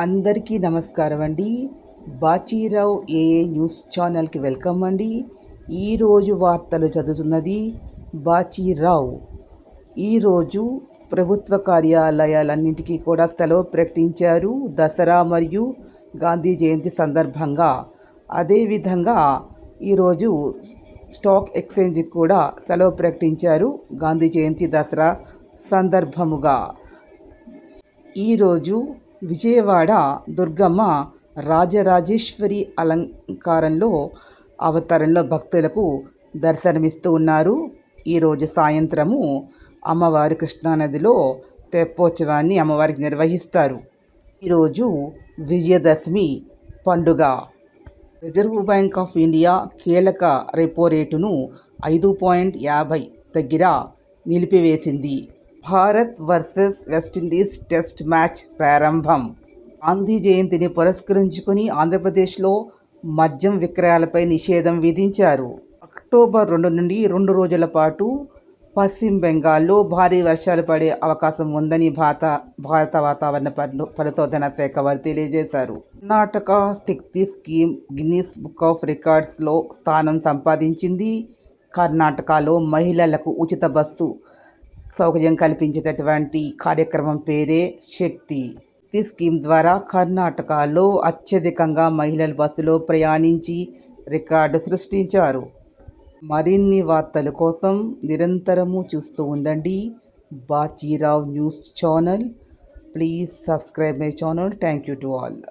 అందరికీ నమస్కారం అండి. బాచీరావు ఏఏ న్యూస్ ఛానల్కి వెల్కమ్ అండి. ఈరోజు వార్తలు చదువుతున్నది బాచీరావు. ఈరోజు ప్రభుత్వ కార్యాలయాలన్నింటికీ కూడా సెలవు ప్రకటించారు దసరా మరియు గాంధీ జయంతి సందర్భంగా. అదేవిధంగా ఈరోజు స్టాక్ ఎక్స్చేంజ్కి కూడా సెలవు ప్రకటించారు గాంధీ జయంతి దసరా సందర్భముగా. ఈరోజు విజయవాడ దుర్గమ్మ రాజరాజేశ్వరి అలంకారంలో అవతారంలో భక్తులకు దర్శనమిస్తూ ఉన్నారు. ఈరోజు సాయంత్రము అమ్మవారి కృష్ణానదిలో తెప్పోత్సవాన్ని అమ్మవారికి నిర్వహిస్తారు. ఈరోజు విజయదశమి పండుగ. రిజర్వ్ బ్యాంక్ ఆఫ్ ఇండియా కీలక రెపో రేటును 5.50 దగ్గర నిలిపివేసింది. Bharat versus West Indies test match ప్రారంభం. గాంధీ జయంతిని పురస్కరించుకుని ఆంధ్రప్రదేశ్లో మద్యం విక్రయాలపై నిషేధం విధించారు. అక్టోబర్ 2 నుండి 2 రోజుల పాటు పశ్చిమ బెంగాల్లో భారీ వర్షాలు పడే అవకాశం ఉందని భారత వాతావరణ పరిశోధన శాఖ వారు తెలియజేశారు. కర్ణాటక శక్తి స్కీమ్ గిన్నిస్ బుక్ ఆఫ్ రికార్డ్స్లో స్థానం సంపాదించింది. కర్ణాటకలో మహిళలకు ఉచిత బస్సు సౌకర్యం కల్పించేటటువంటి కార్యక్రమం పేరే శక్తి. ఈ స్కీమ్ ద్వారా కర్ణాటకలో అత్యధికంగా మహిళలు బస్సులో ప్రయాణించి రికార్డు సృష్టించారు. మరిన్ని వార్తల కోసం నిరంతరము చూస్తూ ఉండండి Bachirao news channel. Please subscribe my channel. Thank you to all.